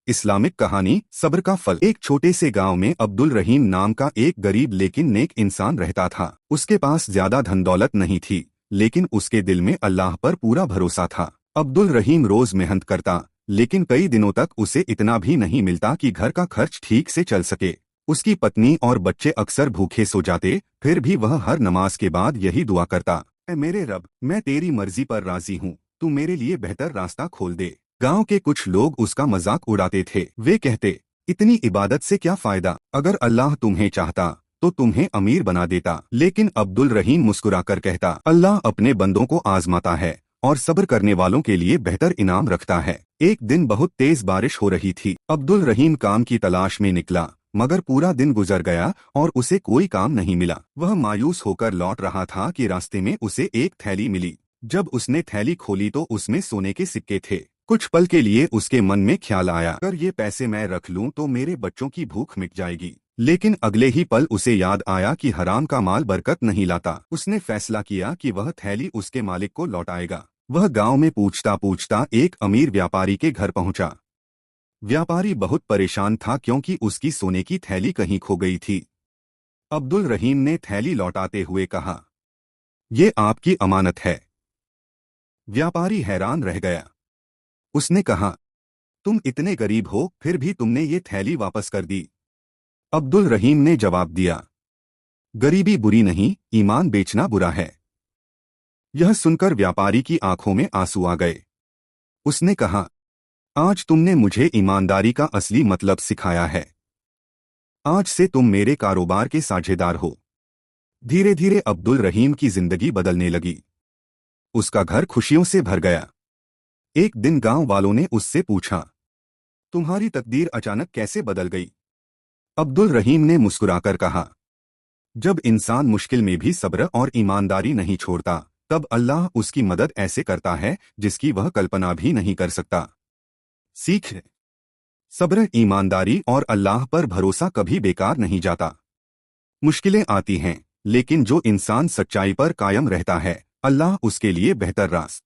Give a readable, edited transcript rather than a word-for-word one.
Islamic कहानी सब्र का फल। एक छोटे से गांव में अब्दुल रहीम नाम का एक गरीब लेकिन नेक इंसान रहता था। उसके पास ज्यादा धन दौलत नहीं थी, लेकिन उसके दिल में अल्लाह पर पूरा भरोसा था। अब्दुल रहीम रोज मेहनत करता, लेकिन कई दिनों तक उसे इतना भी नहीं मिलता कि घर का खर्च ठीक से चल सके। उसकी पत्नी और बच्चे अक्सर भूखे सो जाते, फिर भी वह हर नमाज के बाद यही दुआ करता, ऐ मेरे रब, मैं तेरी मर्जी पर राजी हूँ, तू मेरे लिए बेहतर रास्ता खोल दे। गांव के कुछ लोग उसका मजाक उड़ाते थे। वे कहते, इतनी इबादत से क्या फायदा, अगर अल्लाह तुम्हें चाहता तो तुम्हें अमीर बना देता। लेकिन अब्दुल रहीम मुस्कुराकर कहता, अल्लाह अपने बंदों को आजमाता है और सब्र करने वालों के लिए बेहतर इनाम रखता है। एक दिन बहुत तेज बारिश हो रही थी। अब्दुल रहीम काम की तलाश में निकला, मगर पूरा दिन गुजर गया और उसे कोई काम नहीं मिला। वह मायूस होकर लौट रहा था कि रास्ते में उसे एक थैली मिली। जब उसने थैली खोली तो उसमें सोने के सिक्के थे। कुछ पल के लिए उसके मन में ख्याल आया, अगर ये पैसे मैं रख लूं तो मेरे बच्चों की भूख मिट जाएगी। लेकिन अगले ही पल उसे याद आया कि हराम का माल बरकत नहीं लाता। उसने फैसला किया कि वह थैली उसके मालिक को लौटाएगा। वह गांव में पूछता पूछता एक अमीर व्यापारी के घर पहुंचा। व्यापारी बहुत परेशान था क्योंकि उसकी सोने की थैली कहीं खो गई थी। अब्दुल रहीम ने थैली लौटाते हुए कहा, ये आपकी अमानत है। व्यापारी हैरान रह गया। उसने कहा, तुम इतने गरीब हो फिर भी तुमने ये थैली वापस कर दी। अब्दुल रहीम ने जवाब दिया, गरीबी बुरी नहीं, ईमान बेचना बुरा है। यह सुनकर व्यापारी की आंखों में आंसू आ गए। उसने कहा, आज तुमने मुझे ईमानदारी का असली मतलब सिखाया है। आज से तुम मेरे कारोबार के साझेदार हो। धीरे धीरे अब्दुल रहीम की जिंदगी बदलने लगी। उसका घर खुशियों से भर गया। एक दिन गांव वालों ने उससे पूछा, तुम्हारी तकदीर अचानक कैसे बदल गई? अब्दुल रहीम ने मुस्कुराकर कहा, जब इंसान मुश्किल में भी सब्र और ईमानदारी नहीं छोड़ता, तब अल्लाह उसकी मदद ऐसे करता है जिसकी वह कल्पना भी नहीं कर सकता। सीख, सब्र, ईमानदारी और अल्लाह पर भरोसा कभी बेकार नहीं जाता। मुश्किलें आती हैं, लेकिन जो इंसान सच्चाई पर कायम रहता है, अल्लाह उसके लिए बेहतर रास्ता